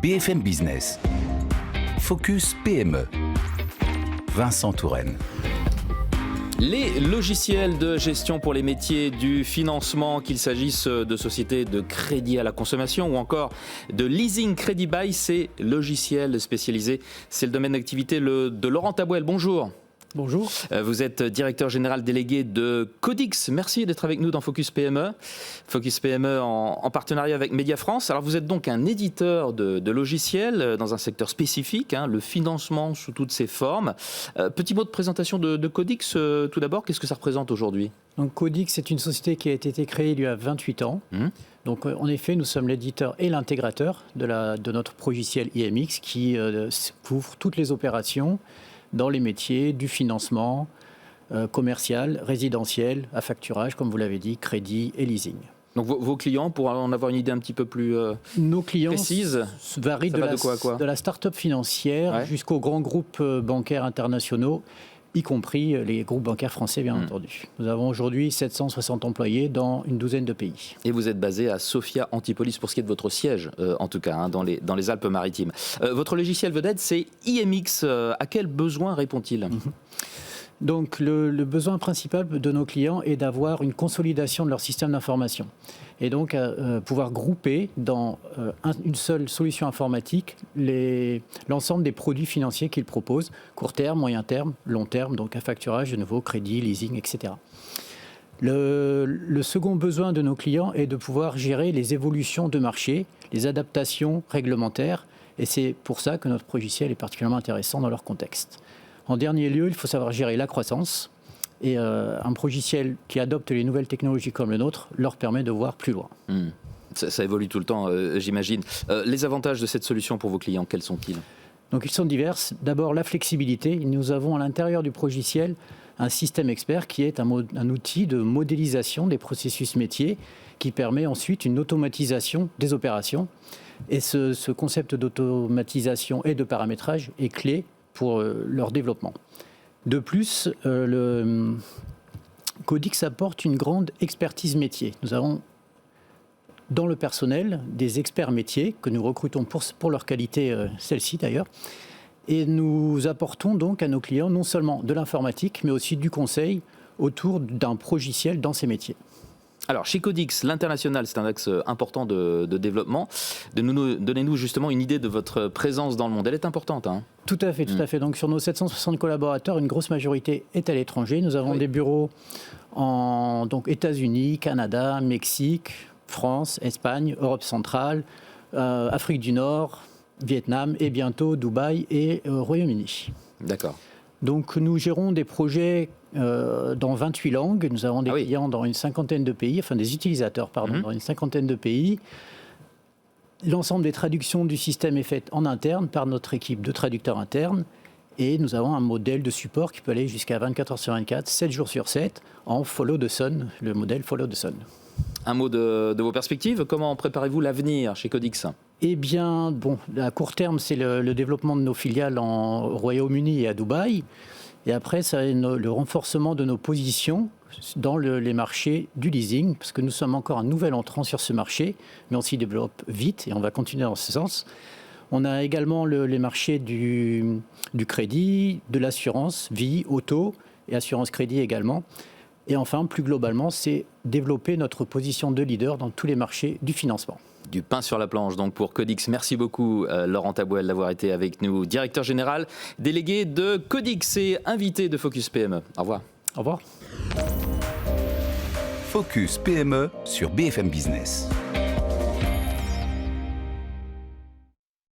BFM Business. Focus PME. Vincent Touraine. Les logiciels de gestion pour les métiers du financement, qu'il s'agisse de sociétés de crédit à la consommation ou encore de leasing crédit bail, ces logiciels spécialisés, c'est le domaine d'activité de Laurent Tabouel. Bonjour. Bonjour. Vous êtes directeur général délégué de Codix. Merci d'être avec nous dans Focus PME. Focus PME en partenariat avec Média France. Alors vous êtes donc un éditeur de logiciels dans un secteur spécifique, le financement sous toutes ses formes. Petit mot de présentation de Codix tout d'abord. Qu'est-ce que ça représente aujourd'hui ? Donc Codix, c'est une société qui a été créée il y a 28 ans. Donc en effet, nous sommes l'éditeur et l'intégrateur de notre logiciel IMX qui couvre toutes les opérations dans les métiers du financement commercial, résidentiel, à facturage, comme vous l'avez dit, crédit et leasing. Donc vos clients, pour en avoir une idée un petit peu plus Nos clients précise, varient de la start-up financière jusqu'aux grands groupes bancaires internationaux, y compris les groupes bancaires français, bien entendu. Nous avons aujourd'hui 760 employés dans une douzaine de pays. Et vous êtes basé à Sophia Antipolis, pour ce qui est de votre siège, en tout cas, dans les Alpes-Maritimes. Votre logiciel vedette, c'est IMX. À quel besoin répond-il ? Donc le besoin principal de nos clients est d'avoir une consolidation de leur système d'information. Et donc pouvoir grouper dans une seule solution informatique l'ensemble des produits financiers qu'ils proposent, court terme, moyen terme, long terme, donc à facturage, de nouveau, crédit, leasing, etc. Le second besoin de nos clients est de pouvoir gérer les évolutions de marché, les adaptations réglementaires, et c'est pour ça que notre logiciel est particulièrement intéressant dans leur contexte. En dernier lieu, il faut savoir gérer la croissance. Et un logiciel qui adopte les nouvelles technologies comme le nôtre leur permet de voir plus loin. Ça évolue tout le temps, j'imagine. Les avantages de cette solution pour vos clients, quels sont-ils ? Donc ils sont divers. D'abord, la flexibilité. Nous avons à l'intérieur du logiciel un système expert qui est un outil de modélisation des processus métiers qui permet ensuite une automatisation des opérations. Et ce concept d'automatisation et de paramétrage est clé pour leur développement. De plus, le Codix apporte une grande expertise métier. Nous avons dans le personnel des experts métiers que nous recrutons pour leur qualité, celle-ci d'ailleurs. Et nous apportons donc à nos clients non seulement de l'informatique, mais aussi du conseil autour d'un logiciel dans ces métiers. Alors, chez Codix, l'international, c'est un axe important de développement. Donnez-nous justement une idée de votre présence dans le monde. Elle est importante, Tout à fait, tout à fait. Donc, sur nos 760 collaborateurs, une grosse majorité est à l'étranger. Nous avons des bureaux en États-Unis, Canada, Mexique, France, Espagne, Europe centrale, Afrique du Nord, Vietnam et bientôt Dubaï et Royaume-Uni. D'accord. Donc, nous gérons des projets dans 28 langues. Nous avons des clients dans une cinquantaine de pays, enfin des utilisateurs, dans une cinquantaine de pays. L'ensemble des traductions du système est fait en interne par notre équipe de traducteurs internes. Et nous avons un modèle de support qui peut aller jusqu'à 24 heures sur 24, 7 jours sur 7, en Follow the Sun, le modèle Follow the Sun. Un mot de vos perspectives. Comment préparez-vous l'avenir chez Codix ? Eh bien, à court terme, c'est le développement de nos filiales au Royaume-Uni et à Dubaï. Et après, ça est le renforcement de nos positions dans les marchés du leasing, parce que nous sommes encore un nouvel entrant sur ce marché, mais on s'y développe vite et on va continuer dans ce sens. On a également les marchés du crédit, de l'assurance, vie, auto et assurance crédit également. Et enfin, plus globalement, c'est développer notre position de leader dans tous les marchés du financement. Du pain sur la planche donc pour Codix. Merci beaucoup Laurent Tabouel d'avoir été avec nous, directeur général délégué de Codix et invité de Focus PME. Au revoir. Au revoir. Focus PME sur BFM Business.